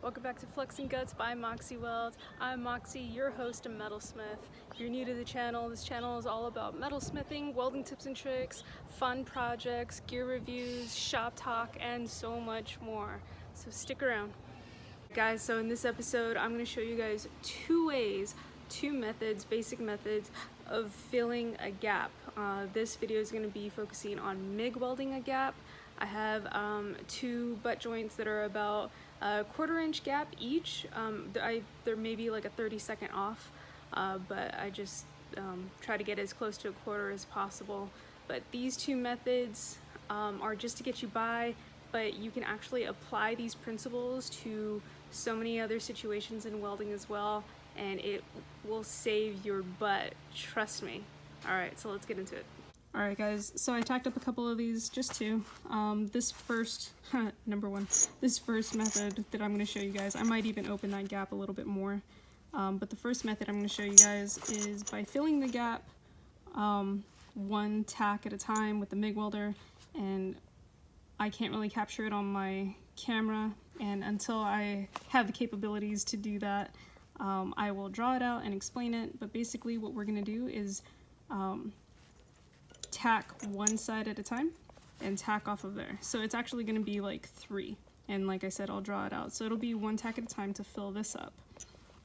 Welcome back to Flux and Guts by Moxie Weld. I'm Moxie, your host and metalsmith. If you're new to the channel, this channel is all about metalsmithing, welding tips and tricks, fun projects, gear reviews, shop talk, and so much more. So stick around. Guys, so in this episode, I'm going to show you guys two methods, basic methods of filling a gap. This video is going to be focusing on MIG welding a gap. I have two butt joints that are about a 1/4 inch gap each. They're maybe like a 30-second off, but I just try to get as close to a 1/4 as possible. But these two methods are just to get you by, but you can actually apply these principles to so many other situations in welding as well, and it will save your butt, trust me. Alright, so let's get into it. Alright guys, so I tacked up a couple of these, just two. This first, this first method that I'm going to show you guys, I might even open that gap a little bit more. But the first method I'm going to show you guys is by filling the gap one tack at a time with the MIG welder, and I can't really capture it on my camera, and until I have the capabilities to do that, I will draw it out and explain it. But basically what we're going to do is tack one side at a time and tack off of there. So it's actually going to be like 3, and like I said, I'll draw it out. So it'll be one tack at a time to fill this up,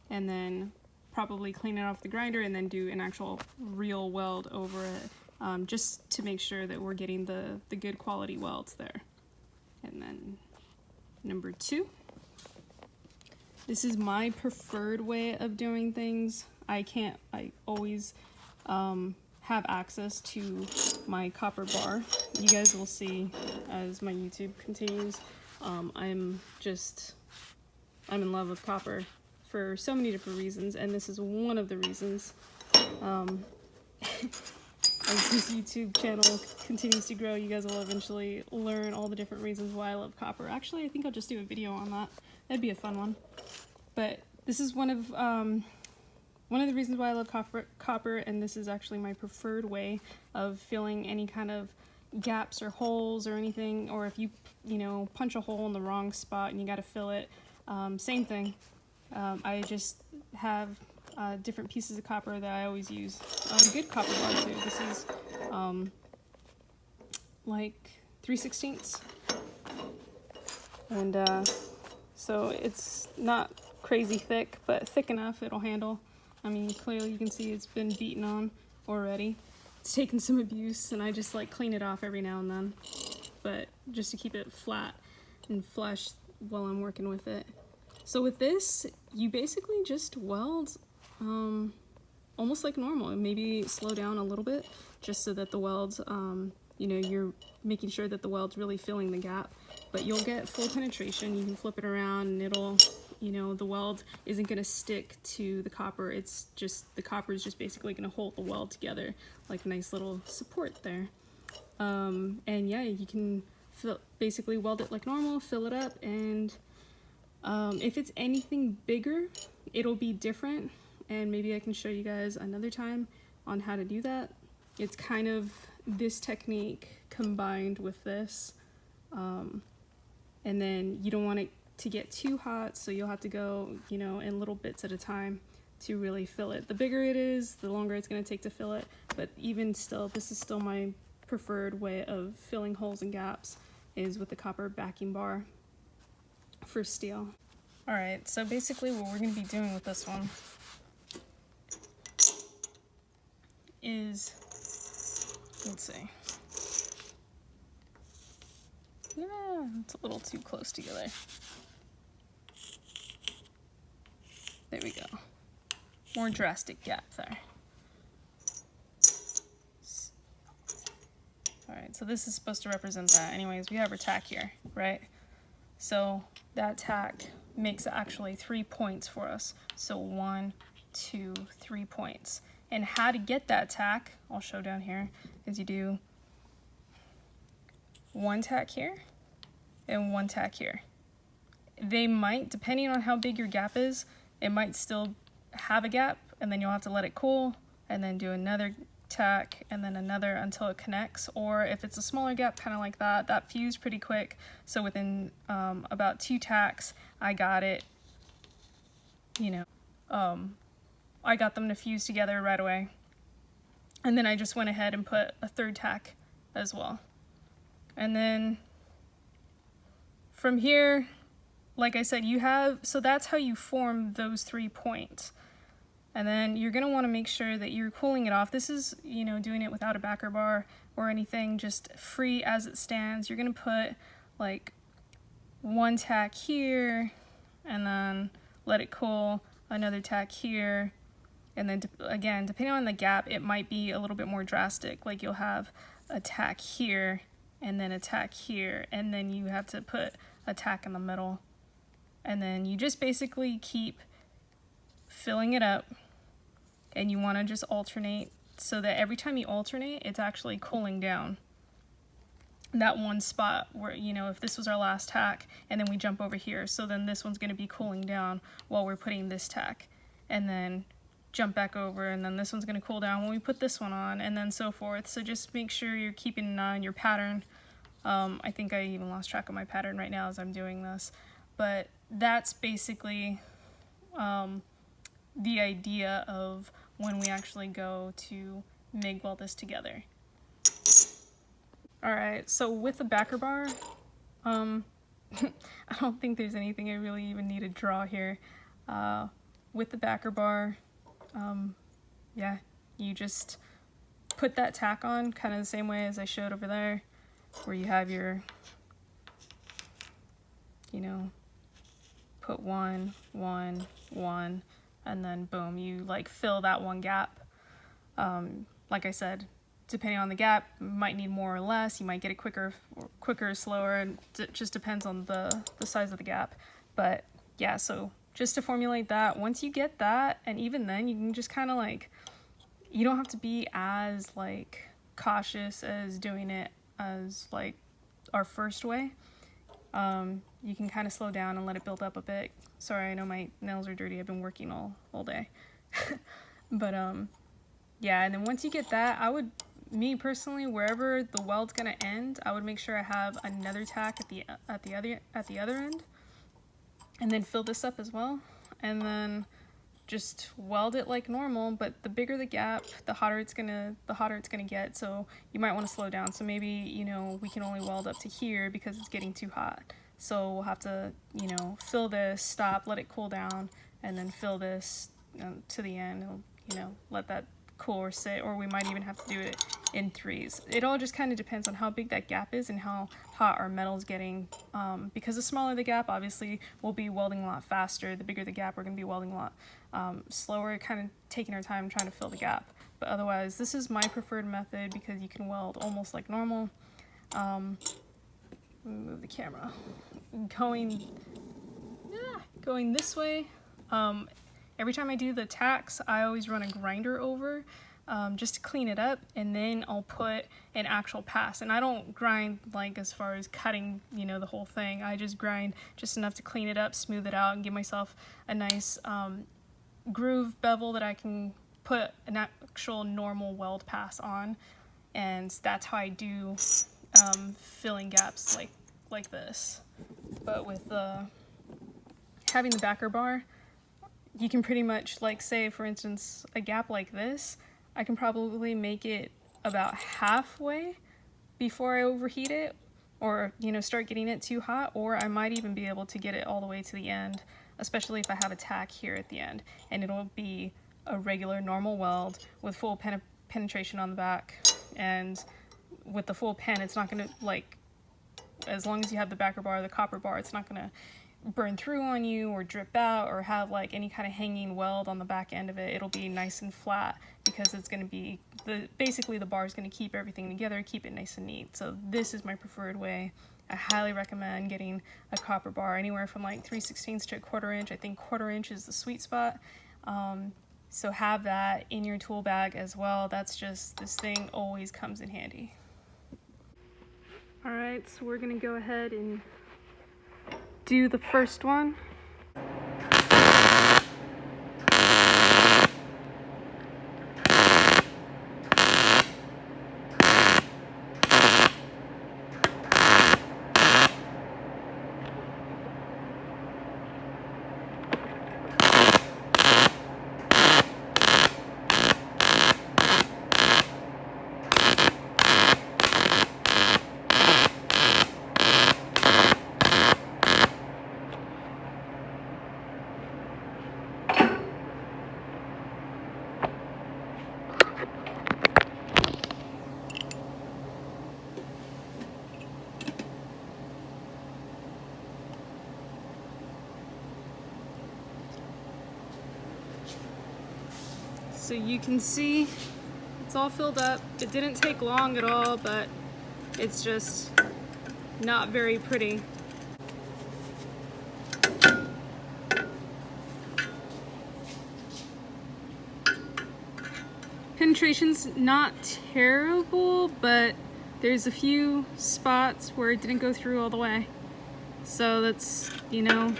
and then probably clean it off the grinder and then do an actual real weld over it, just to make sure that we're getting the good quality welds there. And then number 2, this is my preferred way of doing things. I always have access to my copper bar. You guys will see as my YouTube continues. I'm in love with copper for so many different reasons, and this is one of the reasons. As this YouTube channel continues to grow, you guys will eventually learn all the different reasons why I love copper. Actually, I think I'll just do a video on that. That'd be a fun one. But this is one of the reasons why I love copper, and this is actually my preferred way of filling any kind of gaps or holes or anything, or if you punch a hole in the wrong spot and you got to fill it, same thing. I just have different pieces of copper that I always use. Good copper bar too. This is like 3/16, and so it's not crazy thick, but thick enough it'll handle. I mean, clearly you can see it's been beaten on already. It's taken some abuse, and I just like clean it off every now and then, but just to keep it flat and flush while I'm working with it. So with this, you basically just weld almost like normal, and maybe slow down a little bit just so that the welds, you're making sure that the weld's really filling the gap, but you'll get full penetration. You can flip it around and it'll, the weld isn't going to stick to the copper. It's just, the copper is just basically going to hold the weld together, like a nice little support there. And yeah, you can basically weld it like normal, fill it up, and if it's anything bigger, it'll be different, and maybe I can show you guys another time on how to do that. It's kind of this technique combined with this, and then you don't want it to get too hot, so you'll have to go, in little bits at a time to really fill it. The bigger it is, the longer it's going to take to fill it, but even still, this is still my preferred way of filling holes and gaps, is with the copper backing bar for steel. Alright, so basically what we're going to be doing with this one is, let's see. Yeah, it's a little too close together. There we go. More drastic gap there. Alright, so this is supposed to represent that. Anyways, we have our tack here, right? So that tack makes actually 3 points for us. So 1, 2, 3 points. And how to get that tack, I'll show down here, is you do 1 tack here and 1 tack here. They might, depending on how big your gap is, it might still have a gap, and then you'll have to let it cool and then do another tack and then another until it connects. Or if it's a smaller gap, kind of like that, that fused pretty quick. So within about 2 tacks, I got it, you know, I got them to fuse together right away. And then I just went ahead and put a 3rd tack as well. And then from here, like I said, you have, so that's how you form those 3 points. And then you're going to want to make sure that you're cooling it off. This is, you know, doing it without a backer bar or anything, just free as it stands. You're going to put like 1 tack here and then let it cool, another tack here. And then again, depending on the gap, it might be a little bit more drastic. Like you'll have a tack here and then a tack here, and then you have to put a tack in the middle. And then you just basically keep filling it up, and you want to just alternate so that every time you alternate, it's actually cooling down that one spot where, you know, if this was our last tack and then we jump over here, so then this one's going to be cooling down while we're putting this tack, and then jump back over, and then this one's going to cool down when we put this one on, and then so forth. So just make sure you're keeping an eye on your pattern. I think I even lost track of my pattern right now as I'm doing this, but that's basically the idea of when we actually go to MIG weld this together. Alright, so with the backer bar, I don't think there's anything I really even need to draw here. With the backer bar, yeah, you just put that tack on kind of the same way as I showed over there, where you have your, you know, put 1, 1, 1, and then boom, you like fill that one gap. Like I said, depending on the gap, you might need more or less. You might get it quicker or slower, and it just depends on the size of the gap. But yeah, so just to formulate that, once you get that, and even then you can just kind of like, you don't have to be as like cautious as doing it as like our first way. You can kind of slow down and let it build up a bit. Sorry, I know my nails are dirty. I've been working all day. But yeah, and then once you get that, I would, me personally, wherever the weld's gonna end, I would make sure I have another tack at the other end, and then fill this up as well, and then just weld it like normal. But the bigger the gap, the hotter it's gonna get. So you might want to slow down. So maybe, you know, we can only weld up to here because it's getting too hot. So we'll have to, you know, fill this, stop, let it cool down, and then fill this to the end. You know, let that cool or sit, or we might even have to do it in 3s. It all just kind of depends on how big that gap is and how hot our metal's getting. Because the smaller the gap, obviously, we'll be welding a lot faster. The bigger the gap, we're going to be welding a lot slower, kind of taking our time trying to fill the gap. But otherwise, this is my preferred method because you can weld almost like normal. Let me move the camera. Going this way, every time I do the tacks, I always run a grinder over just to clean it up, and then I'll put an actual pass. And I don't grind like as far as cutting, you know, the whole thing. I just grind just enough to clean it up, smooth it out, and give myself a nice groove bevel that I can put an actual normal weld pass on. And that's how I do filling gaps like this. But with having the backer bar, you can pretty much, like, say for instance a gap like this, I can probably make it about halfway before I overheat it, or, you know, start getting it too hot, or I might even be able to get it all the way to the end, especially if I have a tack here at the end, and it'll be a regular normal weld with full penetration on the back. And with the full pen, it's not gonna, like, as long as you have the backer bar, the copper bar, it's not gonna burn through on you or drip out or have like any kind of hanging weld on the back end of it. It'll be nice and flat because it's going to be basically the bar is going to keep everything together, keep it nice and neat. So this is my preferred way. I highly recommend getting a copper bar anywhere from like 3/16 to a 1/4 inch. I think 1/4 inch is the sweet spot. So have that in your tool bag as well. That's just, this thing always comes in handy. All right, so we're going to go ahead and do the first one. so you can see it's all filled up. It didn't take long at all, but it's just not very pretty. Penetration's not terrible, but there's a few spots where it didn't go through all the way. So that's, you know,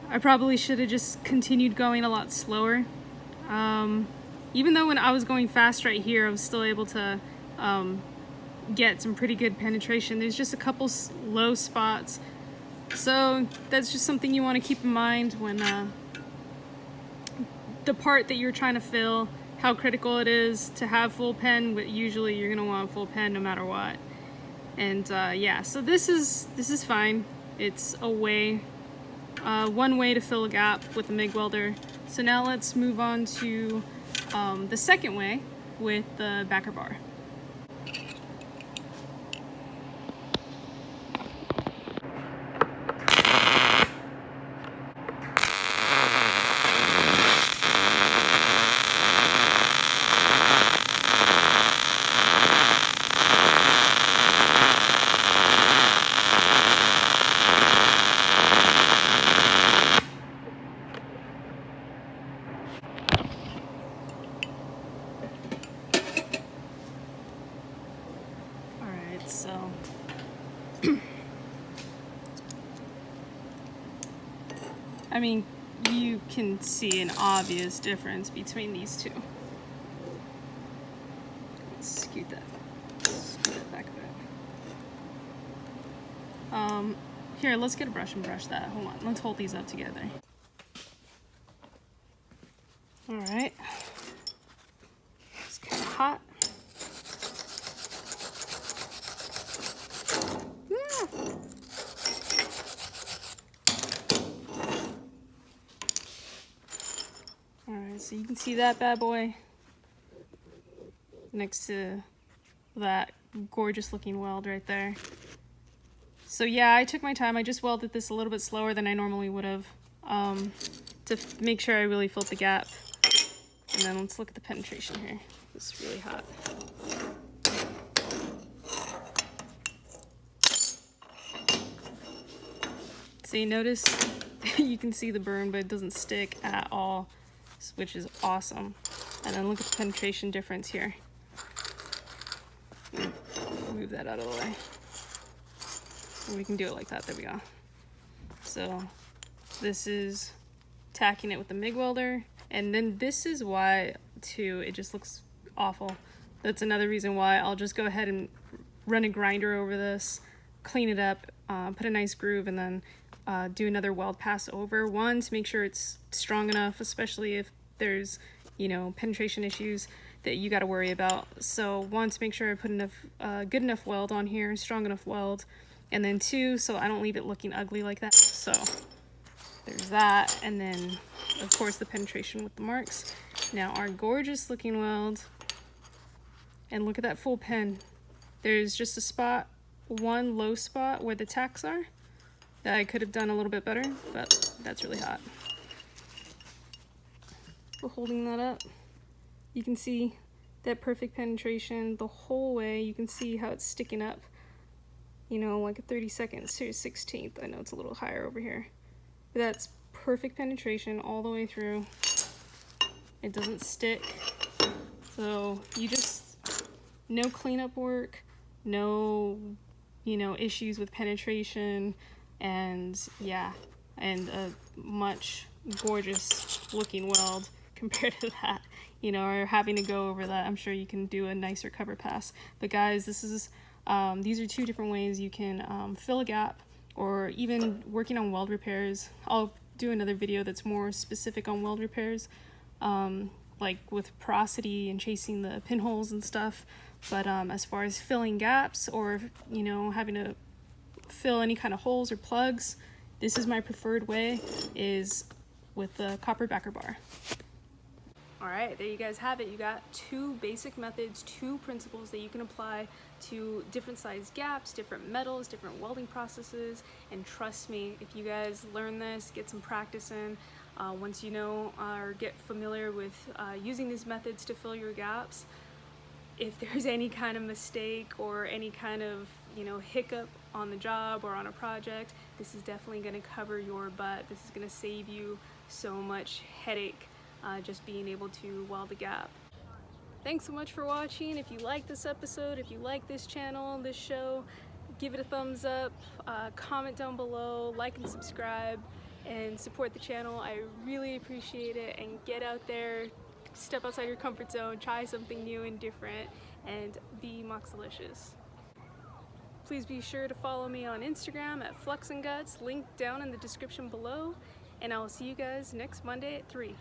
I probably should have just continued going a lot slower. Even though when I was going fast right here, I was still able to get some pretty good penetration. There's just a couple low spots. So that's just something you want to keep in mind when the part that you're trying to fill, how critical it is to have full pen. But usually you're gonna want full pen no matter what. And yeah, so this is fine. It's a way, one way to fill a gap with the MIG welder. So now let's move on to the second way with the backer bar. So I mean, you can see an obvious difference between these two. Let's scoot that back a bit. Here, let's get a brush and brush that. Hold on, let's hold these up together. All right, it's kind of hot. Alright, so you can see that bad boy next to that gorgeous looking weld right there. So yeah, I took my time. I just welded this a little bit slower than I normally would have to make sure I really filled the gap. And then let's look at the penetration here. It's really hot. So you notice you can see the burn, but it doesn't stick at all, which is awesome. And then look at the penetration difference here. Move that out of the way. And we can do it like that. There we go. So this is tacking it with the MIG welder. And then this is why, too, it just looks awful. That's another reason why I'll just go ahead and run a grinder over this, clean it up, put a nice groove, and then do another weld pass over. One, to make sure it's strong enough, especially if there's, you know, penetration issues that you got to worry about. So one, to make sure I put enough, good enough weld on here, strong enough weld. And then two, so I don't leave it looking ugly like that. So there's that. And then, of course, the penetration with the marks. Now our gorgeous looking weld. And look at that full pen. There's just a spot, one low spot where the tacks are, that I could have done a little bit better, but that's really hot. We're holding that up. You can see that perfect penetration the whole way. You can see how it's sticking up, you know, like a 32nd to 16th. I know it's a little higher over here, but that's perfect penetration all the way through. It doesn't stick. So you just, no cleanup work, no, you know, issues with penetration. And yeah, and a much gorgeous looking weld compared to that, you know, or having to go over that. I'm sure you can do a nicer cover pass. But guys, this is these are two different ways you can fill a gap, or even working on weld repairs. I'll do another video that's more specific on weld repairs, like with porosity and chasing the pinholes and stuff. But as far as filling gaps, or, you know, having to fill any kind of holes or plugs, this is my preferred way, is with the copper backer bar. All right, there you guys have it. You got two basic methods, two principles that you can apply to different size gaps, different metals, different welding processes. And trust me, if you guys learn this, get some practice in, Once you know or get familiar with using these methods to fill your gaps, if there's any kind of mistake or any kind of hiccup on the job or on a project, this is definitely going to cover your butt. This is going to save you so much headache just being able to weld a gap. Thanks so much for watching. If you like this episode, if you like this channel, this show, give it a thumbs up, comment down below, like and subscribe, and support the channel. I really appreciate it. And get out there, step outside your comfort zone, try something new and different, and be MOXILICIOUS. Please be sure to follow me on Instagram at Flux and Guts, linked down in the description below, and I will see you guys next Monday at 3.